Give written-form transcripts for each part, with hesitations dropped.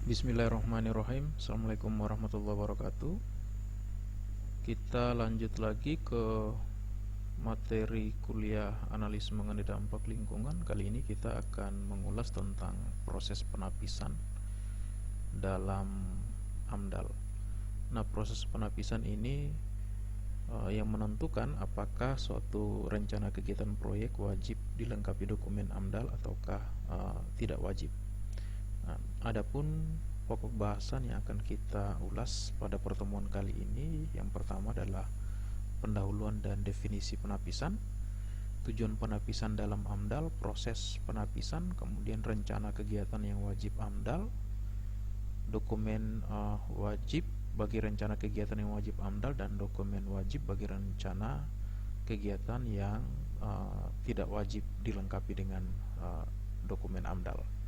Bismillahirrahmanirrahim. Assalamualaikum warahmatullahi wabarakatuh. Kita lanjut lagi ke materi kuliah analis mengenai dampak lingkungan. Kali ini kita akan mengulas tentang proses penapisan dalam AMDAL. Nah, proses penapisan ini yang menentukan apakah suatu rencana kegiatan proyek wajib dilengkapi dokumen AMDAL ataukah tidak wajib. Nah, adapun pokok bahasan yang akan kita ulas pada pertemuan kali ini, yang pertama adalah pendahuluan dan definisi penapisan, tujuan penapisan dalam AMDAL, proses penapisan, kemudian rencana kegiatan yang wajib AMDAL, dokumen wajib bagi rencana kegiatan yang wajib AMDAL, dan dokumen wajib bagi rencana kegiatan yang tidak wajib dilengkapi dengan dokumen AMDAL.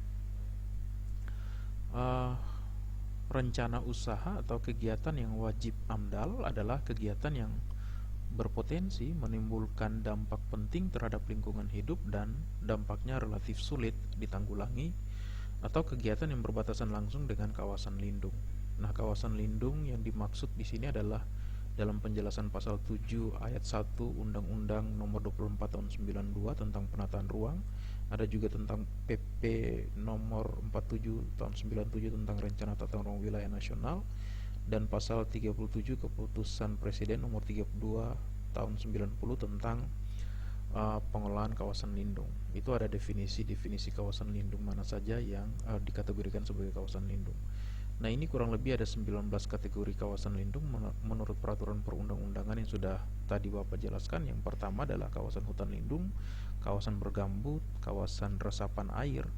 Rencana usaha atau kegiatan yang wajib AMDAL adalah kegiatan yang berpotensi menimbulkan dampak penting terhadap lingkungan hidup dan dampaknya relatif sulit ditanggulangi, atau kegiatan yang berbatasan langsung dengan kawasan lindung. Nah, kawasan lindung yang dimaksud di sini adalah dalam penjelasan pasal 7 ayat 1 Undang-Undang Nomor 24 Tahun 92 tentang penataan ruang. Ada juga tentang PP Nomor 47 Tahun 97 tentang Rencana Tata Ruang Wilayah Nasional, dan pasal 37 Keputusan Presiden Nomor 32 Tahun 90 tentang pengelolaan kawasan lindung. Itu ada definisi kawasan lindung mana saja yang dikategorikan sebagai kawasan lindung. Nah, ini kurang lebih ada 19 kategori kawasan lindung menurut peraturan perundang-undangan yang sudah tadi Bapak jelaskan. Yang pertama adalah kawasan hutan lindung, kawasan bergambut, kawasan resapan air,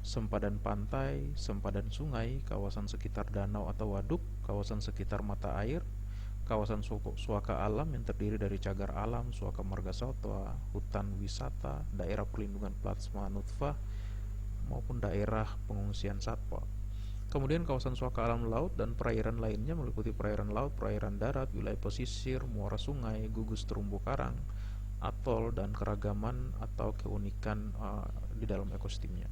sempadan pantai, sempadan sungai, kawasan sekitar danau atau waduk, kawasan sekitar mata air, kawasan suaka alam yang terdiri dari cagar alam, suaka marga satwa, hutan wisata, daerah perlindungan plasma nutfah, maupun daerah pengungsian satwa. Kemudian kawasan suaka alam laut dan perairan lainnya meliputi perairan laut, perairan darat, wilayah pesisir, muara sungai, gugus terumbu karang, atol, dan keragaman atau keunikan di dalam ekosistemnya.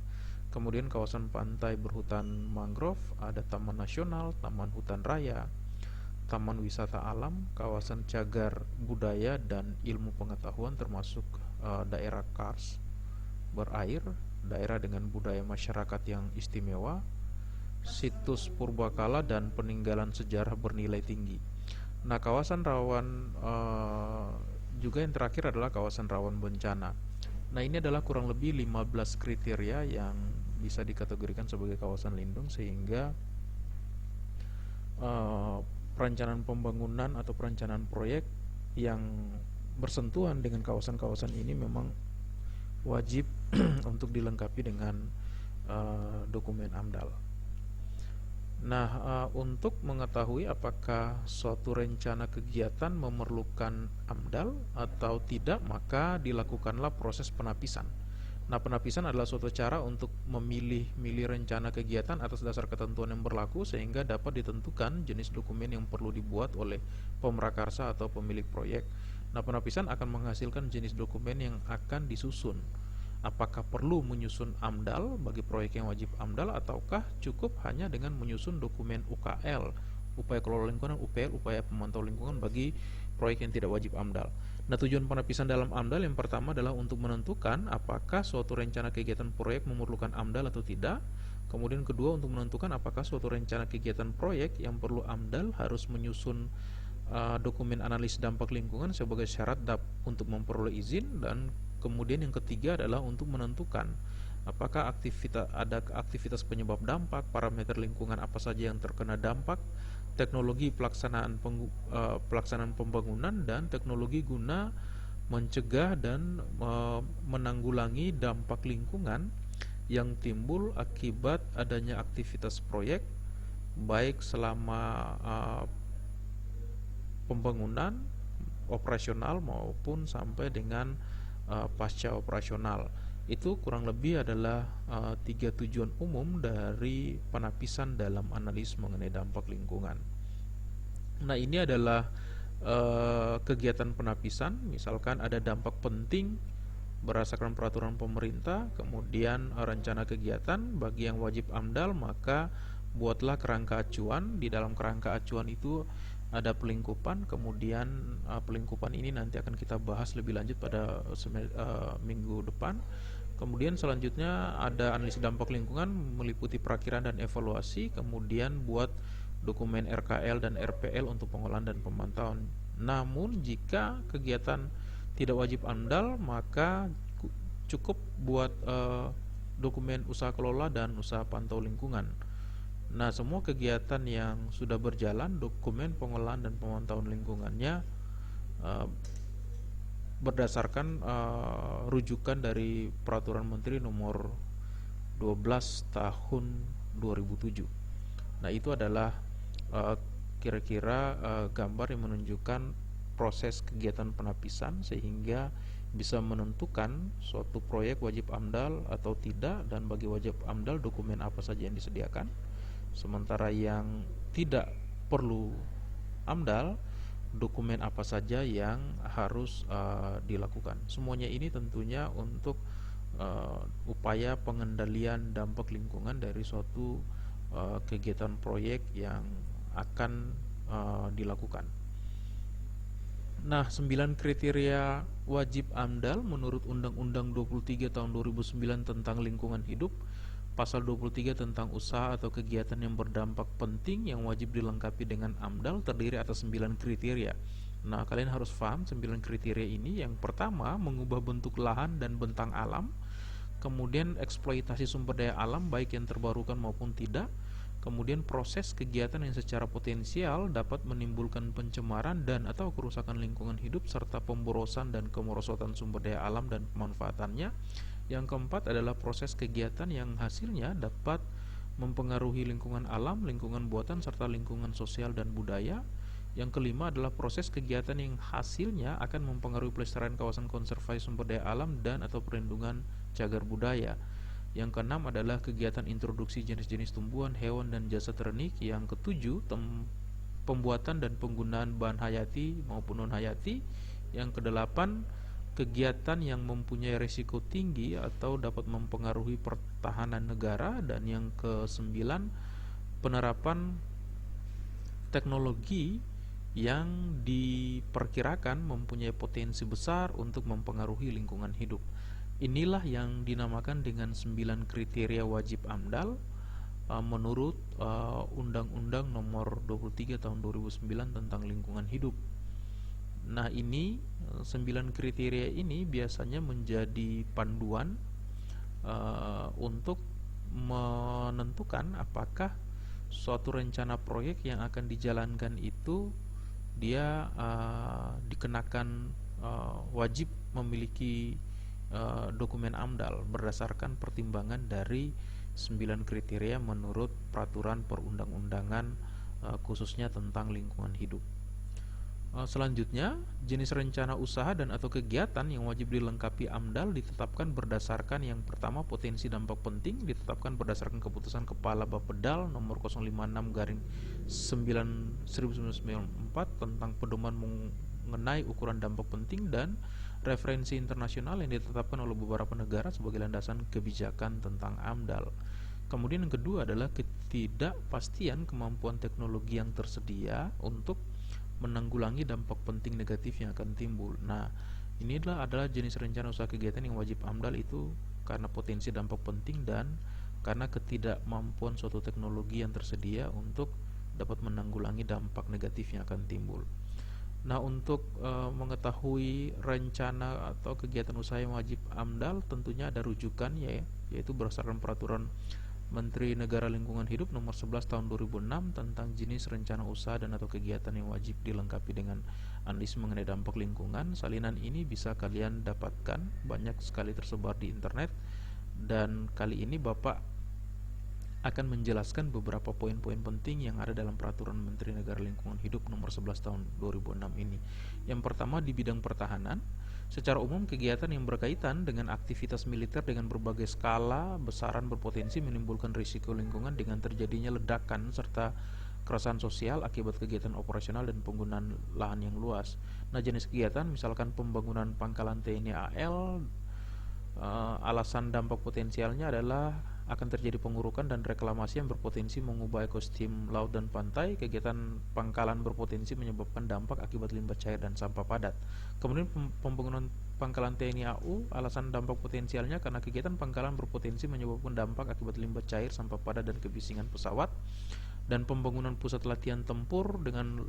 Kemudian kawasan pantai berhutan mangrove, ada taman nasional, taman hutan raya, taman wisata alam, kawasan cagar budaya dan ilmu pengetahuan termasuk daerah kars berair, daerah dengan budaya masyarakat yang istimewa, situs purbakala dan peninggalan sejarah bernilai tinggi. Nah, kawasan rawan juga yang terakhir adalah kawasan rawan bencana. Nah, ini adalah kurang lebih 15 kriteria yang bisa dikategorikan sebagai kawasan lindung, sehingga perencanaan pembangunan atau perencanaan proyek yang bersentuhan dengan kawasan-kawasan ini memang wajib untuk dilengkapi dengan dokumen AMDAL. Nah, untuk mengetahui apakah suatu rencana kegiatan memerlukan AMDAL atau tidak, maka dilakukanlah proses penapisan. Nah, penapisan adalah suatu cara untuk memilih rencana kegiatan atas dasar ketentuan yang berlaku, sehingga dapat ditentukan jenis dokumen yang perlu dibuat oleh pemrakarsa atau pemilik proyek. Nah, penapisan akan menghasilkan jenis dokumen yang akan disusun. Apakah perlu menyusun AMDAL bagi proyek yang wajib AMDAL, ataukah cukup hanya dengan menyusun dokumen UKL, upaya kelola lingkungan, UPL, upaya pemantau lingkungan bagi proyek yang tidak wajib AMDAL. Nah, tujuan penapisan dalam AMDAL yang pertama adalah untuk menentukan apakah suatu rencana kegiatan proyek memerlukan AMDAL atau tidak. Kemudian kedua, untuk menentukan apakah suatu rencana kegiatan proyek yang perlu AMDAL harus menyusun dokumen analis dampak lingkungan sebagai syarat untuk memperoleh izin. Dan kemudian yang ketiga adalah untuk menentukan apakah ada aktivitas penyebab dampak, parameter lingkungan apa saja yang terkena dampak, teknologi pelaksanaan pembangunan, dan teknologi guna mencegah dan menanggulangi dampak lingkungan yang timbul akibat adanya aktivitas proyek, baik selama pembangunan operasional maupun sampai dengan pasca operasional. Itu kurang lebih adalah 3 tujuan umum dari penapisan dalam analis mengenai dampak lingkungan. Nah, ini adalah kegiatan penapisan. Misalkan ada dampak penting berdasarkan peraturan pemerintah, kemudian rencana kegiatan bagi yang wajib AMDAL, maka buatlah kerangka acuan. Di dalam kerangka acuan itu ada pelingkupan, kemudian pelingkupan ini nanti akan kita bahas lebih lanjut pada minggu depan. Kemudian selanjutnya ada analisis dampak lingkungan meliputi perakiraan dan evaluasi, kemudian buat dokumen RKL dan RPL untuk pengolahan dan pemantauan. Namun jika kegiatan tidak wajib AMDAL, maka cukup buat dokumen usaha kelola dan usaha pantau lingkungan. Nah, semua kegiatan yang sudah berjalan, dokumen pengolahan dan pemantauan lingkungannya berdasarkan rujukan dari Peraturan Menteri Nomor 12 Tahun 2007. Nah, itu adalah kira-kira gambar yang menunjukkan proses kegiatan penapisan sehingga bisa menentukan suatu proyek wajib AMDAL atau tidak, dan bagi wajib AMDAL dokumen apa saja yang disediakan. Sementara yang tidak perlu AMDAL, dokumen apa saja yang harus dilakukan. Semuanya ini tentunya untuk upaya pengendalian dampak lingkungan dari suatu kegiatan proyek yang akan dilakukan. Nah, 9 kriteria wajib AMDAL menurut Undang-Undang 23 tahun 2009 tentang lingkungan hidup, Pasal 23 tentang usaha atau kegiatan yang berdampak penting yang wajib dilengkapi dengan AMDAL terdiri atas 9 kriteria. Nah, kalian harus paham 9 kriteria ini. Yang pertama, mengubah bentuk lahan dan bentang alam. Kemudian eksploitasi sumber daya alam baik yang terbarukan maupun tidak. Kemudian proses kegiatan yang secara potensial dapat menimbulkan pencemaran dan atau kerusakan lingkungan hidup serta pemborosan dan kemerosotan sumber daya alam dan pemanfaatannya. Yang keempat adalah proses kegiatan yang hasilnya dapat mempengaruhi lingkungan alam, lingkungan buatan, serta lingkungan sosial dan budaya. Yang kelima adalah proses kegiatan yang hasilnya akan mempengaruhi pelestarian kawasan konservasi sumber daya alam dan atau perlindungan cagar budaya. Yang keenam adalah kegiatan introduksi jenis-jenis tumbuhan, hewan, dan jasa ternik. Yang ketujuh, pembuatan dan penggunaan bahan hayati maupun non-hayati. Yang kedelapan, kegiatan yang mempunyai risiko tinggi atau dapat mempengaruhi pertahanan negara. Dan yang kesembilan, penerapan teknologi yang diperkirakan mempunyai potensi besar untuk mempengaruhi lingkungan hidup. Inilah yang dinamakan dengan 9 kriteria wajib AMDAL menurut Undang-Undang Nomor 23 Tahun 2009 tentang lingkungan hidup. Nah, ini 9 kriteria ini biasanya menjadi panduan untuk menentukan apakah suatu rencana proyek yang akan dijalankan itu dia dikenakan wajib memiliki dokumen AMDAL berdasarkan pertimbangan dari 9 kriteria menurut peraturan perundang-undangan khususnya tentang lingkungan hidup. Selanjutnya, jenis rencana usaha dan atau kegiatan yang wajib dilengkapi AMDAL ditetapkan berdasarkan yang pertama potensi dampak penting, ditetapkan berdasarkan keputusan Kepala Bapedal nomor 056/1994 tentang pedoman mengenai ukuran dampak penting dan referensi internasional yang ditetapkan oleh beberapa negara sebagai landasan kebijakan tentang AMDAL. Kemudian yang kedua adalah ketidakpastian kemampuan teknologi yang tersedia untuk menanggulangi dampak penting negatif yang akan timbul. Nah, inilah adalah jenis rencana usaha kegiatan yang wajib AMDAL itu karena potensi dampak penting dan karena ketidakmampuan suatu teknologi yang tersedia untuk dapat menanggulangi dampak negatif yang akan timbul. Nah, untuk mengetahui rencana atau kegiatan usaha yang wajib AMDAL tentunya ada rujukan yaitu berdasarkan peraturan Menteri Negara Lingkungan Hidup Nomor 11 Tahun 2006 tentang jenis rencana usaha dan atau kegiatan yang wajib dilengkapi dengan analisis mengenai dampak lingkungan. Salinan ini bisa kalian dapatkan, banyak sekali tersebar di internet, dan kali ini Bapak akan menjelaskan beberapa poin-poin penting yang ada dalam peraturan Menteri Negara Lingkungan Hidup Nomor 11 Tahun 2006 ini. Yang pertama di bidang pertahanan. Secara umum, kegiatan yang berkaitan dengan aktivitas militer dengan berbagai skala, besaran berpotensi menimbulkan risiko lingkungan dengan terjadinya ledakan serta kerasan sosial akibat kegiatan operasional dan penggunaan lahan yang luas. Nah, jenis kegiatan misalkan pembangunan pangkalan TNI AL Alasan dampak potensialnya adalah akan terjadi pengurukan dan reklamasi yang berpotensi mengubah ekosistem laut dan pantai. Kegiatan pangkalan berpotensi menyebabkan dampak akibat limbah cair dan sampah padat. Kemudian pembangunan pangkalan TNI AU, alasan dampak potensialnya karena kegiatan pangkalan berpotensi menyebabkan dampak akibat limbah cair, sampah padat, dan kebisingan pesawat. Dan pembangunan pusat latihan tempur dengan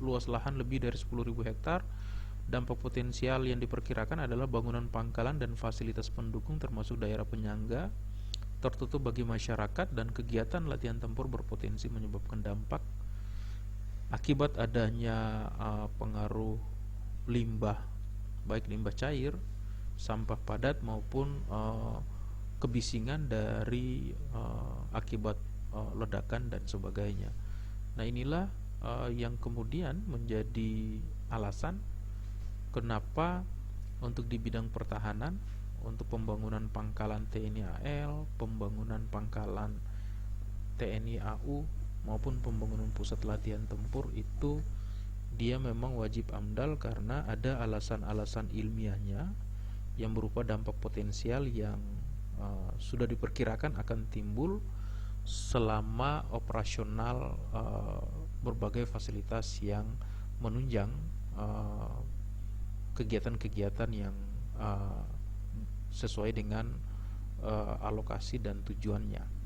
luas lahan lebih dari 10.000 hektar. Dampak potensial yang diperkirakan adalah bangunan pangkalan dan fasilitas pendukung termasuk daerah penyangga tertutup bagi masyarakat, dan kegiatan latihan tempur berpotensi menyebabkan dampak akibat adanya pengaruh limbah, baik limbah cair, sampah padat maupun kebisingan dari akibat ledakan dan sebagainya. Nah, inilah yang kemudian menjadi alasan kenapa untuk di bidang pertahanan, untuk pembangunan pangkalan TNI AL, pembangunan pangkalan TNI AU, maupun pembangunan pusat latihan tempur itu dia memang wajib AMDAL karena ada alasan-alasan ilmiahnya yang berupa dampak potensial yang sudah diperkirakan akan timbul selama operasional berbagai fasilitas yang menunjang kegiatan-kegiatan yang sesuai dengan alokasi dan tujuannya.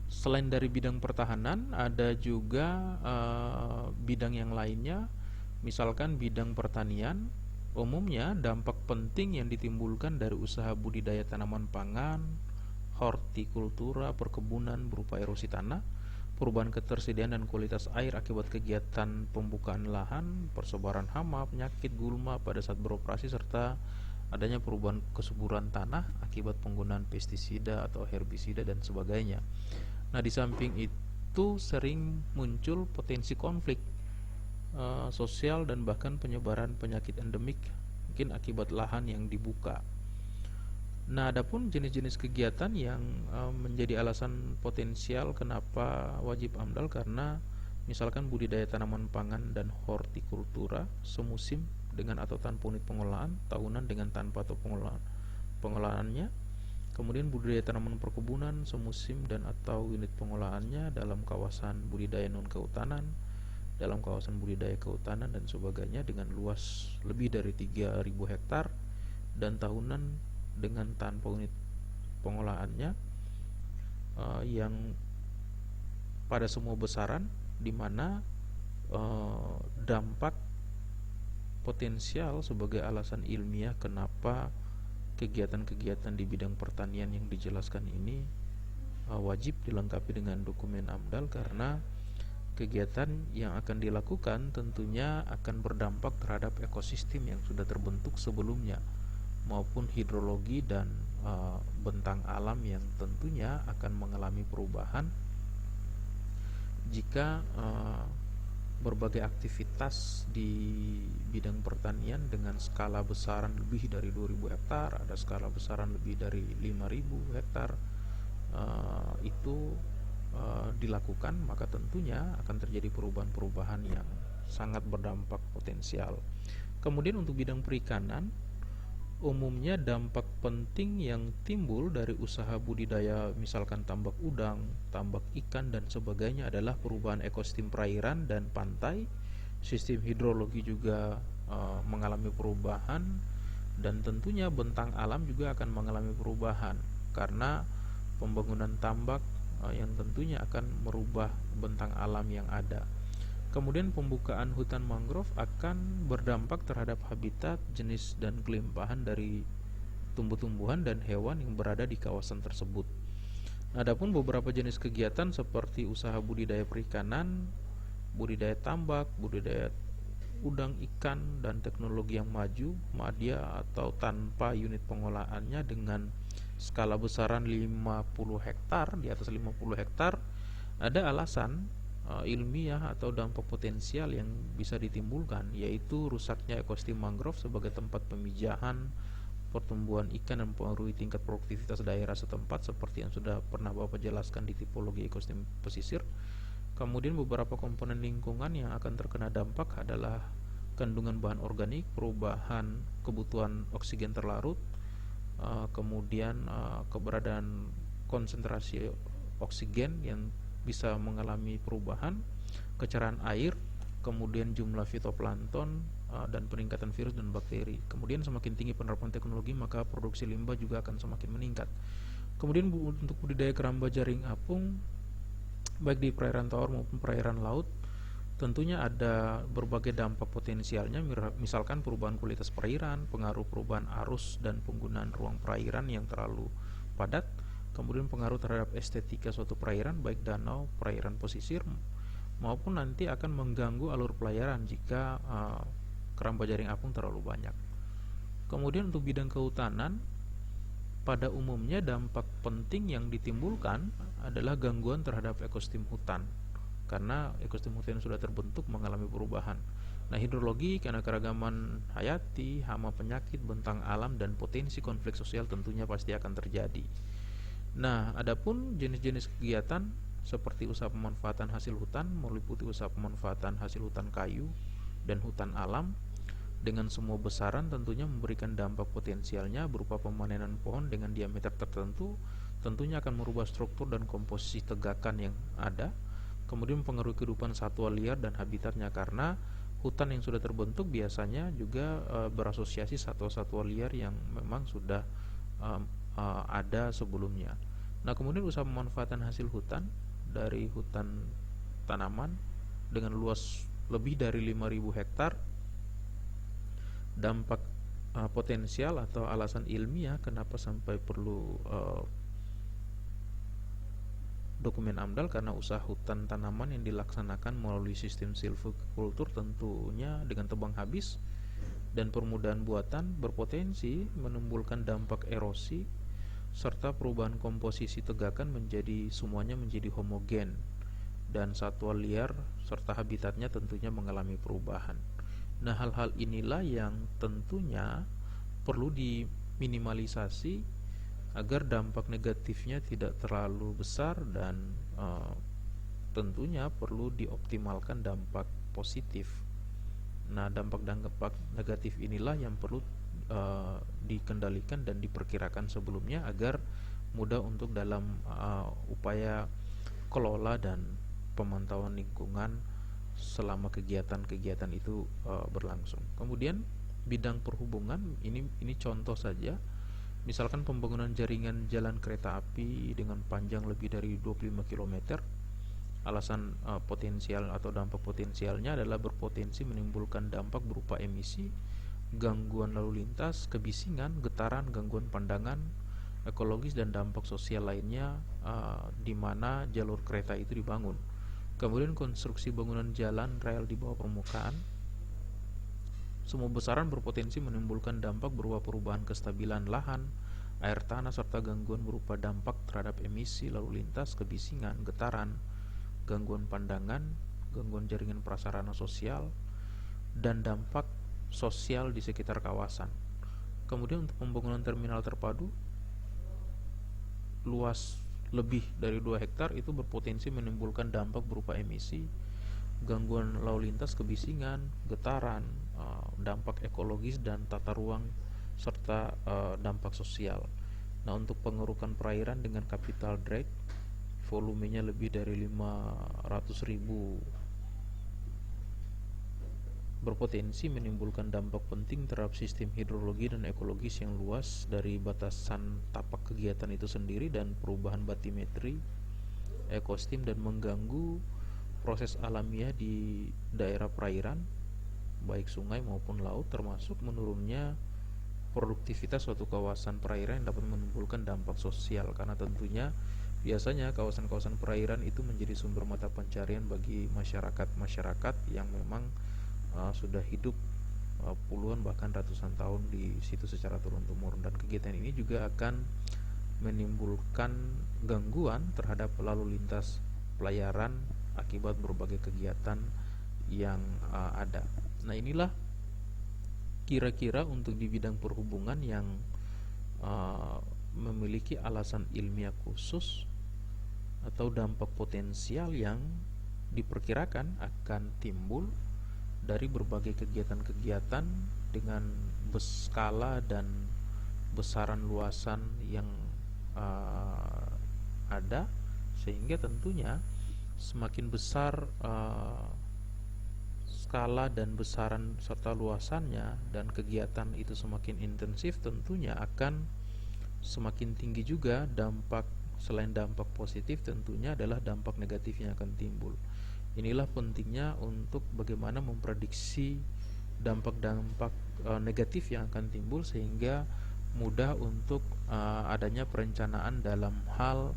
Selain dari bidang pertahanan, ada juga bidang yang lainnya. Misalkan bidang pertanian, umumnya dampak penting yang ditimbulkan dari usaha budidaya tanaman pangan, hortikultura, perkebunan berupa erosi tanah, perubahan ketersediaan dan kualitas air akibat kegiatan pembukaan lahan, persebaran hama, penyakit, gulma pada saat beroperasi, serta adanya perubahan kesuburan tanah akibat penggunaan pestisida atau herbisida dan sebagainya. Nah, di samping itu sering muncul potensi konflik sosial dan bahkan penyebaran penyakit endemik mungkin akibat lahan yang dibuka. Nah, adapun jenis-jenis kegiatan yang menjadi alasan potensial kenapa wajib AMDAL, karena misalkan budidaya tanaman pangan dan hortikultura semusim dengan atau tanpa unit pengolahan, tahunan dengan tanpa atau pengolahannya. Kemudian budidaya tanaman perkebunan semusim dan atau unit pengolahannya dalam kawasan budidaya non kehutanan, dalam kawasan budidaya kehutanan dan sebagainya dengan luas lebih dari 3.000 hektar, dan tahunan dengan tanpa unit pengolahannya yang pada semua besaran, di mana dampak potensial sebagai alasan ilmiah kenapa kegiatan-kegiatan di bidang pertanian yang dijelaskan ini wajib dilengkapi dengan dokumen AMDAL, karena kegiatan yang akan dilakukan tentunya akan berdampak terhadap ekosistem yang sudah terbentuk sebelumnya maupun hidrologi dan bentang alam yang tentunya akan mengalami perubahan jika berbagai aktivitas di bidang pertanian dengan skala besaran lebih dari 2.000 hektar, ada skala besaran lebih dari 5.000 hektar itu dilakukan, maka tentunya akan terjadi perubahan-perubahan yang sangat berdampak potensial. Kemudian untuk bidang perikanan, umumnya dampak penting yang timbul dari usaha budidaya misalkan tambak udang, tambak ikan dan sebagainya adalah perubahan ekosistem perairan dan pantai. Sistem hidrologi juga mengalami perubahan, dan tentunya bentang alam juga akan mengalami perubahan karena pembangunan tambak yang tentunya akan merubah bentang alam yang ada. Kemudian pembukaan hutan mangrove akan berdampak terhadap habitat, jenis dan kelimpahan dari tumbuh-tumbuhan dan hewan yang berada di kawasan tersebut. Adapun beberapa jenis kegiatan seperti usaha budidaya perikanan, budidaya tambak, budidaya udang, ikan, dan teknologi yang maju, madya atau tanpa unit pengolahannya dengan skala besaran 50 hektar, di atas 50 hektar, ada alasan ilmiah atau dampak potensial yang bisa ditimbulkan, yaitu rusaknya ekosistem mangrove sebagai tempat pemijahan pertumbuhan ikan dan mempengaruhi tingkat produktivitas daerah setempat seperti yang sudah pernah Bapak jelaskan di tipologi ekosistem pesisir. Kemudian beberapa komponen lingkungan yang akan terkena dampak adalah kandungan bahan organik, perubahan kebutuhan oksigen terlarut, kemudian keberadaan konsentrasi oksigen yang bisa mengalami perubahan, kecerahan air, kemudian jumlah fitoplankton, dan peningkatan virus dan bakteri. Kemudian semakin tinggi penerapan teknologi, maka produksi limbah juga akan semakin meningkat. Kemudian untuk budidaya keramba jaring apung, baik di perairan tawar maupun perairan laut, tentunya ada berbagai dampak potensialnya, misalkan perubahan kualitas perairan, pengaruh perubahan arus dan penggunaan ruang perairan yang terlalu padat, kemudian pengaruh terhadap estetika suatu perairan, baik danau, perairan pesisir, maupun nanti akan mengganggu alur pelayaran jika keramba jaring apung terlalu banyak. Kemudian untuk bidang kehutanan, pada umumnya dampak penting yang ditimbulkan adalah gangguan terhadap ekosistem hutan, karena ekosistem hutan yang sudah terbentuk mengalami perubahan. Nah, hidrologi, keanekaragaman hayati, hama penyakit, bentang alam, dan potensi konflik sosial tentunya pasti akan terjadi. Nah, adapun jenis-jenis kegiatan seperti usaha pemanfaatan hasil hutan meliputi usaha pemanfaatan hasil hutan kayu dan hutan alam dengan semua besaran, tentunya memberikan dampak potensialnya berupa pemanenan pohon dengan diameter tertentu, tentunya akan merubah struktur dan komposisi tegakan yang ada. Kemudian pengaruh kehidupan satwa liar dan habitatnya, karena hutan yang sudah terbentuk biasanya juga berasosiasi satwa-satwa liar yang memang sudah ada sebelumnya. Nah, kemudian usaha pemanfaatan hasil hutan dari hutan tanaman dengan luas lebih dari 5.000 hektar. Dampak potensial atau alasan ilmiah kenapa sampai perlu dokumen AMDAL, karena usaha hutan tanaman yang dilaksanakan melalui sistem silvicultur tentunya dengan tebang habis dan permudahan buatan berpotensi menimbulkan dampak erosi serta perubahan komposisi tegakan semuanya menjadi homogen, dan satwa liar serta habitatnya tentunya mengalami perubahan. Nah, hal-hal inilah yang tentunya perlu diminimalisasi agar dampak negatifnya tidak terlalu besar, dan tentunya perlu dioptimalkan dampak positif. Nah, dampak-dampak negatif inilah yang perlu dikendalikan dan diperkirakan sebelumnya agar mudah untuk dalam upaya kelola dan pemantauan lingkungan selama kegiatan-kegiatan itu berlangsung. Kemudian bidang perhubungan, ini contoh saja. Misalkan pembangunan jaringan jalan kereta api dengan panjang lebih dari 25 km. Alasan potensial atau dampak potensialnya adalah berpotensi menimbulkan dampak berupa emisi, gangguan lalu lintas, kebisingan, getaran, gangguan pandangan, ekologis, dan dampak sosial lainnya di mana jalur kereta itu dibangun. Kemudian konstruksi bangunan jalan rel di bawah permukaan, semua besaran berpotensi menimbulkan dampak berupa perubahan kestabilan lahan, air tanah, serta gangguan berupa dampak terhadap emisi, lalu lintas, kebisingan, getaran, gangguan pandangan, gangguan jaringan prasarana sosial, dan dampak sosial di sekitar kawasan. Kemudian untuk pembangunan terminal terpadu luas lebih dari 2 hektar itu berpotensi menimbulkan dampak berupa emisi, gangguan lalu lintas, kebisingan, getaran, dampak ekologis dan tata ruang, serta dampak sosial. Nah, untuk pengerukan perairan dengan capital drag volumenya lebih dari 500.000 berpotensi menimbulkan dampak penting terhadap sistem hidrologi dan ekologis yang luas dari batasan tapak kegiatan itu sendiri dan perubahan batimetri ekosistem, dan mengganggu proses alamiah di daerah perairan baik sungai maupun laut, termasuk menurunnya produktivitas suatu kawasan perairan yang dapat menimbulkan dampak sosial, karena tentunya biasanya kawasan-kawasan perairan itu menjadi sumber mata pencarian bagi masyarakat yang memang sudah hidup puluhan bahkan ratusan tahun di situ secara turun-temurun, dan kegiatan ini juga akan menimbulkan gangguan terhadap lalu lintas pelayaran akibat berbagai kegiatan yang ada. Nah, inilah kira-kira untuk di bidang perhubungan yang memiliki alasan ilmiah khusus atau dampak potensial yang diperkirakan akan timbul dari berbagai kegiatan-kegiatan dengan skala dan besaran luasan yang ada, sehingga tentunya semakin besar skala dan besaran serta luasannya dan kegiatan itu semakin intensif, tentunya akan semakin tinggi juga dampak. Selain dampak positif, tentunya adalah dampak negatif yang akan timbul. Inilah pentingnya untuk bagaimana memprediksi dampak-dampak negatif yang akan timbul, sehingga mudah untuk adanya perencanaan dalam hal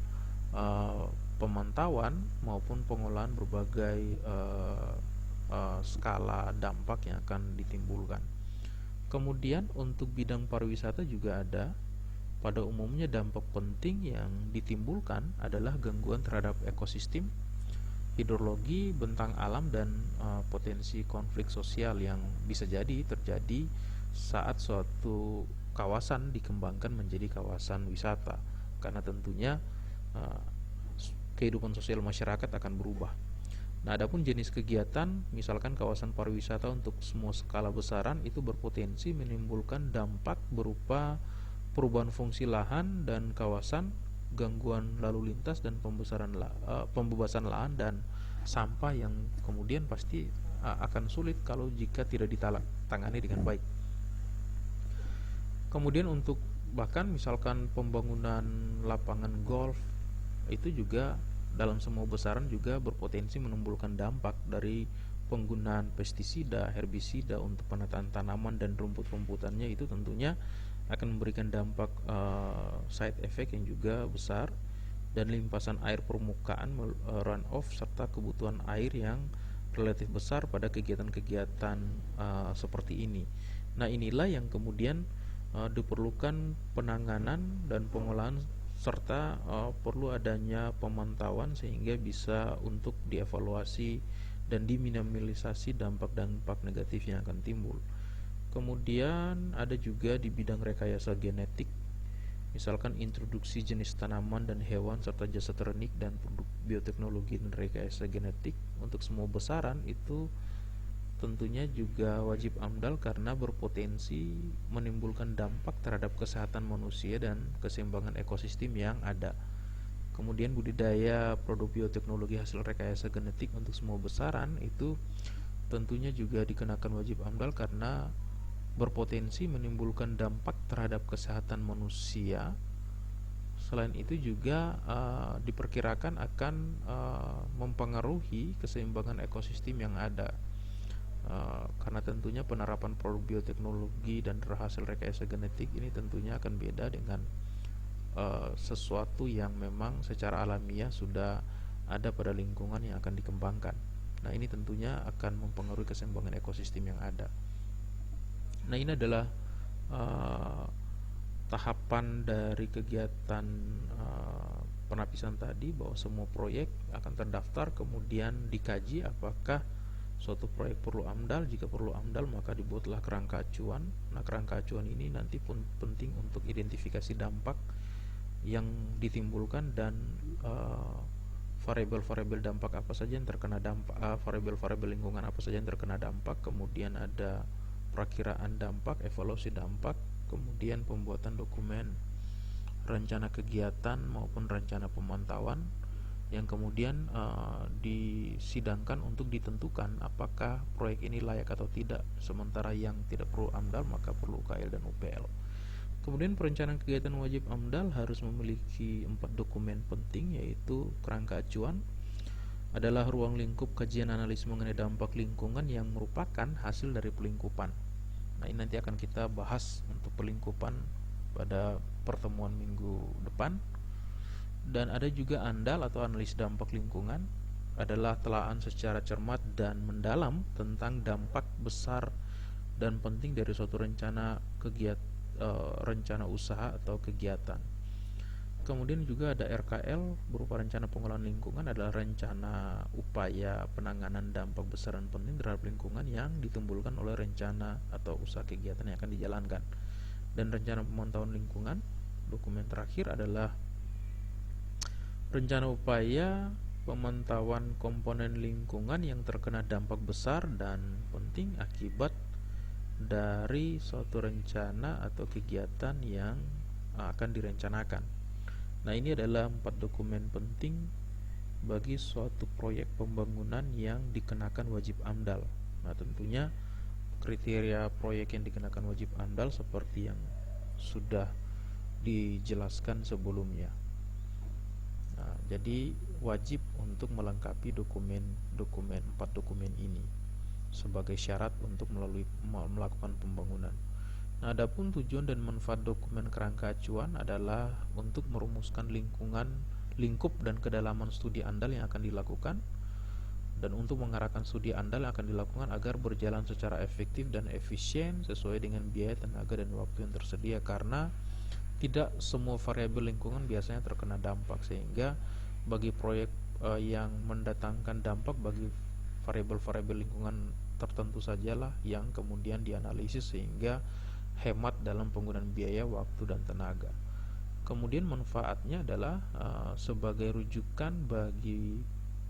pemantauan maupun pengolahan berbagai skala dampak yang akan ditimbulkan. Kemudian untuk bidang pariwisata juga ada. Pada umumnya dampak penting yang ditimbulkan adalah gangguan terhadap ekosistem, hidrologi, bentang alam, dan potensi konflik sosial yang bisa jadi terjadi saat suatu kawasan dikembangkan menjadi kawasan wisata, karena tentunya kehidupan sosial masyarakat akan berubah. Nah, adapun jenis kegiatan, misalkan kawasan pariwisata untuk semua skala besaran itu berpotensi menimbulkan dampak berupa perubahan fungsi lahan dan kawasan, gangguan lalu lintas, dan pembebasan lahan dan sampah yang kemudian pasti akan sulit kalau jika tidak ditangani dengan baik. Kemudian untuk bahkan misalkan pembangunan lapangan golf itu juga dalam semua besaran juga berpotensi menimbulkan dampak dari penggunaan pestisida, herbisida untuk penataan tanaman dan rumput-rumputannya. Itu tentunya akan memberikan dampak side effect yang juga besar, dan limpasan air permukaan runoff serta kebutuhan air yang relatif besar pada kegiatan-kegiatan seperti ini. Nah, inilah yang kemudian diperlukan penanganan dan pengolahan serta perlu adanya pemantauan sehingga bisa untuk dievaluasi dan diminimalisasi dampak-dampak negatif yang akan timbul. Kemudian ada juga di bidang rekayasa genetik, misalkan introduksi jenis tanaman dan hewan serta jasa ternik dan produk bioteknologi dan rekayasa genetik untuk semua besaran itu tentunya juga wajib AMDAL karena berpotensi menimbulkan dampak terhadap kesehatan manusia dan keseimbangan ekosistem yang ada. Kemudian budidaya produk bioteknologi hasil rekayasa genetik untuk semua besaran itu tentunya juga dikenakan wajib AMDAL karena berpotensi menimbulkan dampak terhadap kesehatan manusia. Selain itu juga diperkirakan akan mempengaruhi keseimbangan ekosistem yang ada, karena tentunya penerapan produk bioteknologi dan hasil rekayasa genetik ini tentunya akan beda dengan sesuatu yang memang secara alamiah sudah ada pada lingkungan yang akan dikembangkan. Nah, ini tentunya akan mempengaruhi keseimbangan ekosistem yang ada. Nah, ini adalah tahapan dari kegiatan penapisan tadi, bahwa semua proyek akan terdaftar, kemudian dikaji apakah suatu proyek perlu AMDAL. Jika perlu AMDAL, maka dibuatlah kerangka acuan. Nah, kerangka acuan ini nanti pun penting untuk identifikasi dampak yang ditimbulkan dan variabel-variabel dampak apa saja yang terkena dampak, variabel-variabel lingkungan apa saja yang terkena dampak. Kemudian ada perakiraan dampak, evaluasi dampak, kemudian pembuatan dokumen rencana kegiatan maupun rencana pemantauan yang kemudian disidangkan untuk ditentukan apakah proyek ini layak atau tidak. Sementara yang tidak perlu AMDAL maka perlu KL dan UPL. Kemudian perencanaan kegiatan wajib AMDAL harus memiliki 4 dokumen penting, yaitu kerangka acuan adalah ruang lingkup kajian analis mengenai dampak lingkungan yang merupakan hasil dari pelingkupan. Nah, ini nanti akan kita bahas untuk pelingkupan pada pertemuan minggu depan. Dan ada juga ANDAL atau analis dampak lingkungan, adalah telaah secara cermat dan mendalam tentang dampak besar dan penting dari suatu rencana rencana usaha atau kegiatan. Kemudian juga ada RKL berupa rencana pengolahan lingkungan, adalah rencana upaya penanganan dampak besar dan penting terhadap lingkungan yang ditimbulkan oleh rencana atau usaha kegiatan yang akan dijalankan. Dan rencana pemantauan lingkungan, dokumen terakhir adalah rencana upaya komponen lingkungan yang terkena dampak besar dan penting akibat dari suatu rencana atau kegiatan yang akan direncanakan. Nah, ini adalah 4 dokumen penting bagi suatu proyek pembangunan yang dikenakan wajib AMDAL. Nah, tentunya kriteria proyek yang dikenakan wajib AMDAL seperti yang sudah dijelaskan sebelumnya. Nah, jadi wajib untuk melengkapi 4 dokumen ini sebagai syarat untuk melakukan pembangunan. Nah, adapun tujuan dan manfaat dokumen kerangka acuan adalah untuk merumuskan lingkup dan kedalaman studi AMDAL yang akan dilakukan, dan untuk mengarahkan studi AMDAL yang akan dilakukan agar berjalan secara efektif dan efisien sesuai dengan biaya, tenaga, dan waktu yang tersedia, karena tidak semua variabel lingkungan biasanya terkena dampak, sehingga bagi proyek yang mendatangkan dampak bagi variabel-variabel lingkungan tertentu sajalah yang kemudian dianalisis sehingga hemat dalam penggunaan biaya, waktu, dan tenaga. Kemudian manfaatnya adalah sebagai rujukan bagi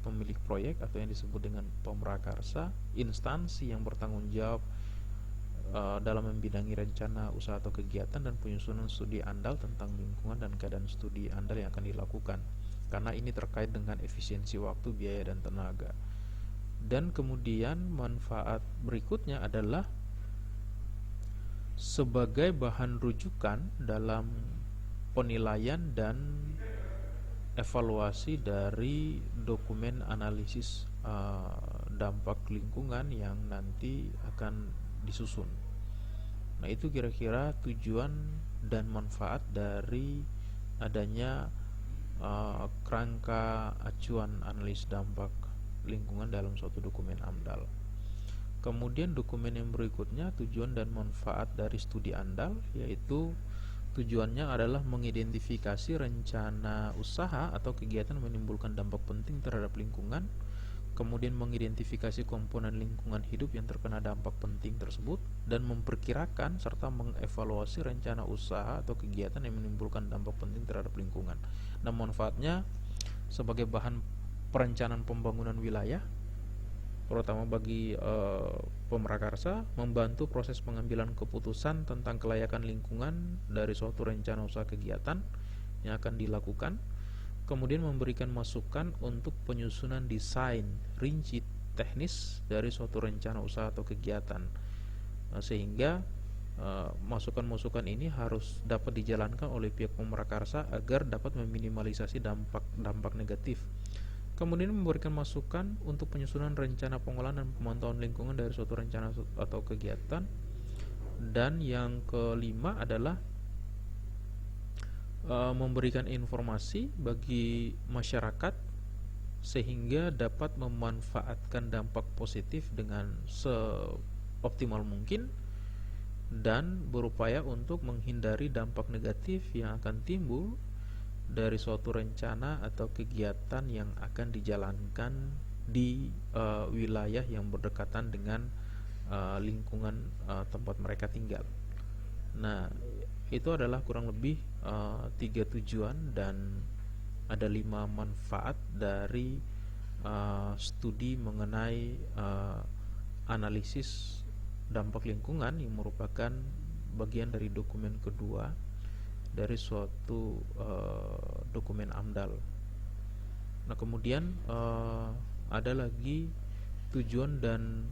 pemilik proyek atau yang disebut dengan pemrakarsa, instansi yang bertanggung jawab dalam membidangi rencana usaha atau kegiatan dan penyusunan studi AMDAL tentang lingkungan dan keadaan studi AMDAL yang akan dilakukan, karena ini terkait dengan efisiensi waktu, biaya, dan tenaga. Dan kemudian manfaat berikutnya adalah sebagai bahan rujukan dalam penilaian dan evaluasi dari dokumen analisis dampak lingkungan yang nanti akan disusun. Nah, itu kira-kira tujuan dan manfaat dari adanya kerangka acuan analis dampak lingkungan dalam suatu dokumen AMDAL. Kemudian dokumen yang berikutnya, tujuan dan manfaat dari studi AMDAL, yaitu tujuannya adalah mengidentifikasi rencana usaha atau kegiatan menimbulkan dampak penting terhadap lingkungan, kemudian mengidentifikasi komponen lingkungan hidup yang terkena dampak penting tersebut, dan memperkirakan serta mengevaluasi rencana usaha atau kegiatan yang menimbulkan dampak penting terhadap lingkungan. Nah, manfaatnya sebagai bahan perencanaan pembangunan wilayah, terutama bagi pemrakarsa, membantu proses pengambilan keputusan tentang kelayakan lingkungan dari suatu rencana usaha kegiatan yang akan dilakukan, kemudian memberikan masukan untuk penyusunan desain rinci teknis dari suatu rencana usaha atau kegiatan, sehingga masukan-masukan ini harus dapat dijalankan oleh pihak pemrakarsa agar dapat meminimalisasi dampak negatif. Kemudian memberikan masukan untuk penyusunan rencana pengolahan dan pemantauan lingkungan dari suatu rencana atau kegiatan. Dan yang kelima adalah memberikan informasi bagi masyarakat sehingga dapat memanfaatkan dampak positif dengan seoptimal mungkin, dan berupaya untuk menghindari dampak negatif yang akan timbul dari suatu rencana atau kegiatan yang akan dijalankan di wilayah yang berdekatan dengan lingkungan tempat mereka tinggal. Nah, itu adalah kurang lebih 3 tujuan dan ada 5 manfaat dari studi mengenai analisis dampak lingkungan yang merupakan bagian dari dokumen kedua dari suatu dokumen AMDAL. Nah, kemudian ada lagi tujuan dan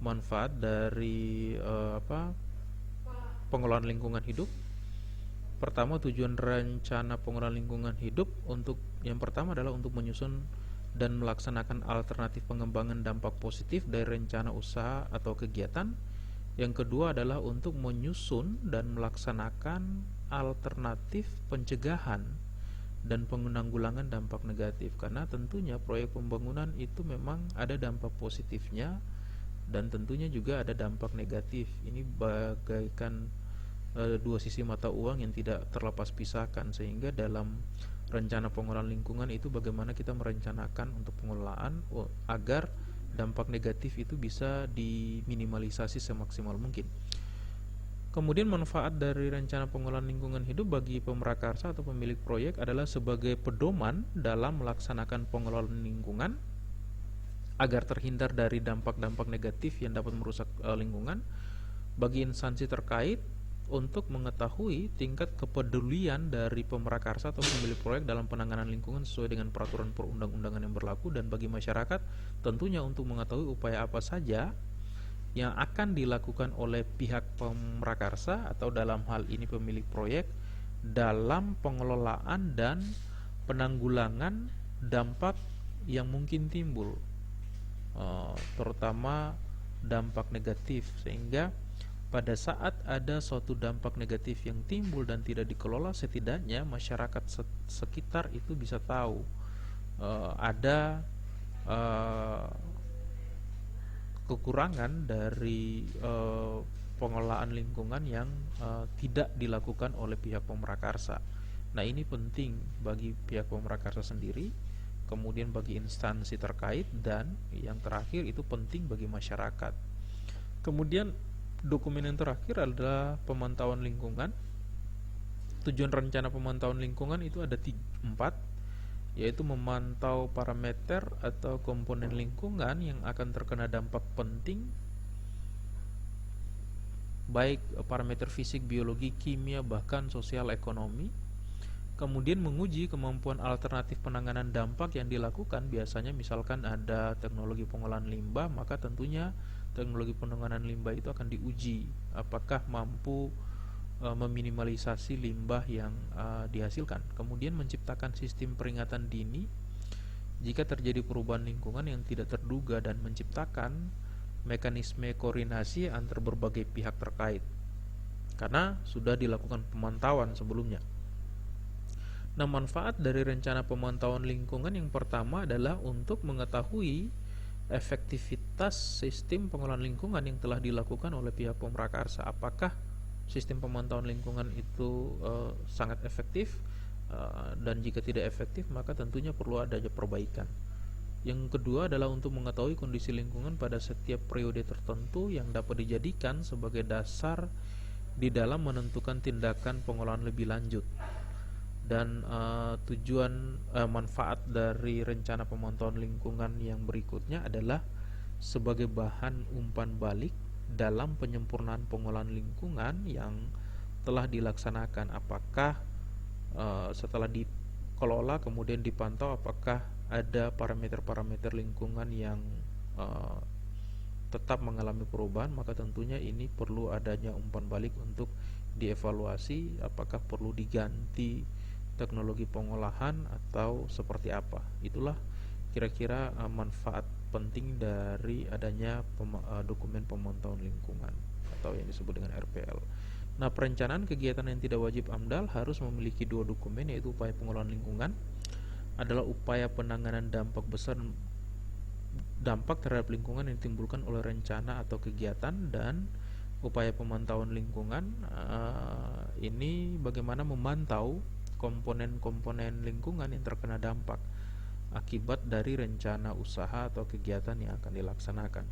manfaat dari pengelolaan lingkungan hidup. Pertama, tujuan rencana pengelolaan lingkungan hidup yang pertama adalah untuk menyusun dan melaksanakan alternatif pengembangan dampak positif dari rencana usaha atau kegiatan. Yang kedua adalah untuk menyusun dan melaksanakan alternatif pencegahan dan penanggulangan dampak negatif, karena tentunya proyek pembangunan itu memang ada dampak positifnya dan tentunya juga ada dampak negatif. Ini bagaikan dua sisi mata uang yang tidak terlepas pisahkan, sehingga dalam rencana pengelolaan lingkungan itu bagaimana kita merencanakan untuk pengelolaan agar dampak negatif itu bisa diminimalisasi semaksimal mungkin. Kemudian manfaat dari rencana pengelolaan lingkungan hidup bagi pemrakarsa atau pemilik proyek adalah sebagai pedoman dalam melaksanakan pengelolaan lingkungan agar terhindar dari dampak-dampak negatif yang dapat merusak lingkungan. bagi instansi terkait untuk mengetahui tingkat kepedulian dari pemrakarsa atau pemilik proyek dalam penanganan lingkungan sesuai dengan peraturan perundang-undangan yang berlaku, dan bagi masyarakat tentunya untuk mengetahui upaya apa saja yang akan dilakukan oleh pihak pemrakarsa atau dalam hal ini pemilik proyek dalam pengelolaan dan penanggulangan dampak yang mungkin timbul, terutama dampak negatif, sehingga pada saat ada suatu dampak negatif yang timbul dan tidak dikelola, setidaknya masyarakat sekitar itu bisa tahu ada kekurangan dari pengelolaan lingkungan yang tidak dilakukan oleh pihak pemrakarsa. Nah, ini penting bagi pihak pemrakarsa sendiri, kemudian bagi instansi terkait, dan yang terakhir itu penting bagi masyarakat. Kemudian dokumen yang terakhir adalah pemantauan lingkungan. Tujuan rencana pemantauan lingkungan itu ada 4, yaitu memantau parameter atau komponen lingkungan yang akan terkena dampak penting, baik parameter fisik, biologi, kimia, bahkan sosial, ekonomi. Kemudian menguji kemampuan alternatif penanganan dampak yang dilakukan. Biasanya misalkan ada teknologi pengolahan limbah, maka tentunya teknologi penanganan limbah itu akan diuji apakah mampu meminimalisasi limbah yang dihasilkan. Kemudian menciptakan sistem peringatan dini jika terjadi perubahan lingkungan yang tidak terduga, dan menciptakan mekanisme koordinasi antar berbagai pihak terkait karena sudah dilakukan pemantauan sebelumnya. Nah, manfaat dari rencana pemantauan lingkungan yang pertama adalah untuk mengetahui efektivitas sistem pengelolaan lingkungan yang telah dilakukan oleh pihak pemrakarsa. Apakah sistem pemantauan lingkungan itu sangat efektif, dan jika tidak efektif maka tentunya perlu adanya perbaikan. Yang kedua adalah untuk mengetahui kondisi lingkungan pada setiap periode tertentu yang dapat dijadikan sebagai dasar di dalam menentukan tindakan pengolahan lebih lanjut. Dan manfaat dari rencana pemantauan lingkungan yang berikutnya adalah sebagai bahan umpan balik dalam penyempurnaan pengolahan lingkungan yang telah dilaksanakan. Apakah setelah dikelola kemudian dipantau apakah ada parameter-parameter lingkungan yang tetap mengalami perubahan, maka tentunya ini perlu adanya umpan balik untuk dievaluasi apakah perlu diganti teknologi pengolahan atau seperti apa. Itulah kira-kira manfaat penting dari adanya dokumen pemantauan lingkungan atau yang disebut dengan RPL. Nah, perencanaan kegiatan yang tidak wajib AMDAL harus memiliki 2 dokumen, yaitu upaya pengelolaan lingkungan adalah upaya penanganan dampak besar dampak terhadap lingkungan yang ditimbulkan oleh rencana atau kegiatan, dan upaya pemantauan lingkungan ini bagaimana memantau komponen-komponen lingkungan yang terkena dampak akibat dari rencana usaha atau kegiatan yang akan dilaksanakan.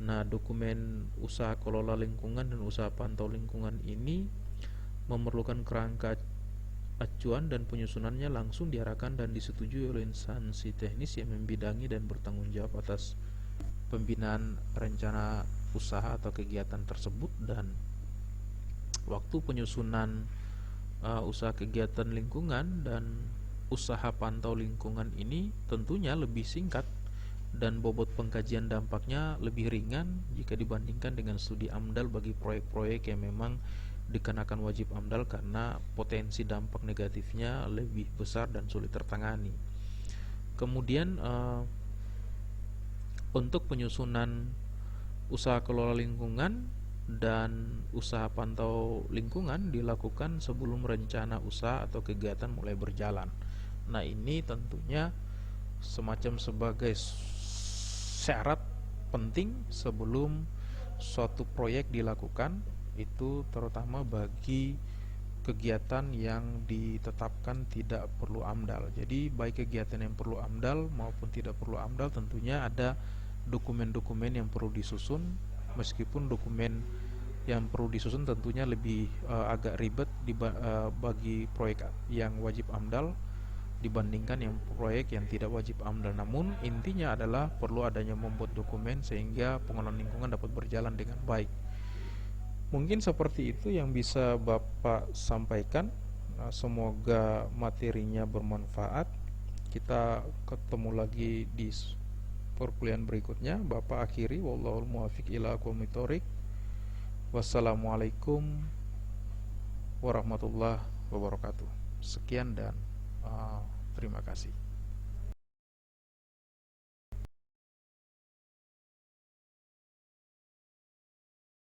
Nah, dokumen usaha kelola lingkungan dan usaha pantau lingkungan ini memerlukan kerangka acuan, dan penyusunannya langsung diarahkan dan disetujui oleh instansi teknis yang membidangi dan bertanggung jawab atas pembinaan rencana usaha atau kegiatan tersebut. Dan waktu penyusunan usaha kegiatan lingkungan dan usaha pantau lingkungan ini tentunya lebih singkat, dan bobot pengkajian dampaknya lebih ringan jika dibandingkan dengan studi AMDAL bagi proyek-proyek yang memang dikenakan wajib AMDAL karena potensi dampak negatifnya lebih besar dan sulit tertangani. Kemudian untuk penyusunan usaha kelola lingkungan dan usaha pantau lingkungan dilakukan sebelum rencana usaha atau kegiatan mulai berjalan. Nah, ini tentunya semacam sebagai syarat penting sebelum suatu proyek dilakukan, itu terutama bagi kegiatan yang ditetapkan tidak perlu AMDAL. Jadi baik kegiatan yang perlu AMDAL maupun tidak perlu AMDAL tentunya ada dokumen-dokumen yang perlu disusun, meskipun dokumen yang perlu disusun tentunya lebih agak ribet bagi proyek yang wajib AMDAL dibandingkan yang proyek yang tidak wajib AMDAL. Namun intinya adalah perlu adanya membuat dokumen sehingga pengelolaan lingkungan dapat berjalan dengan baik. Mungkin seperti itu yang bisa Bapak sampaikan. Semoga materinya bermanfaat. Kita ketemu lagi di perkuliahan berikutnya. Bapak akhiri, wallahul muwaffiq ila aqwamit thoriq. Wassalamualaikum warahmatullahi wabarakatuh. Sekian dan terima kasih.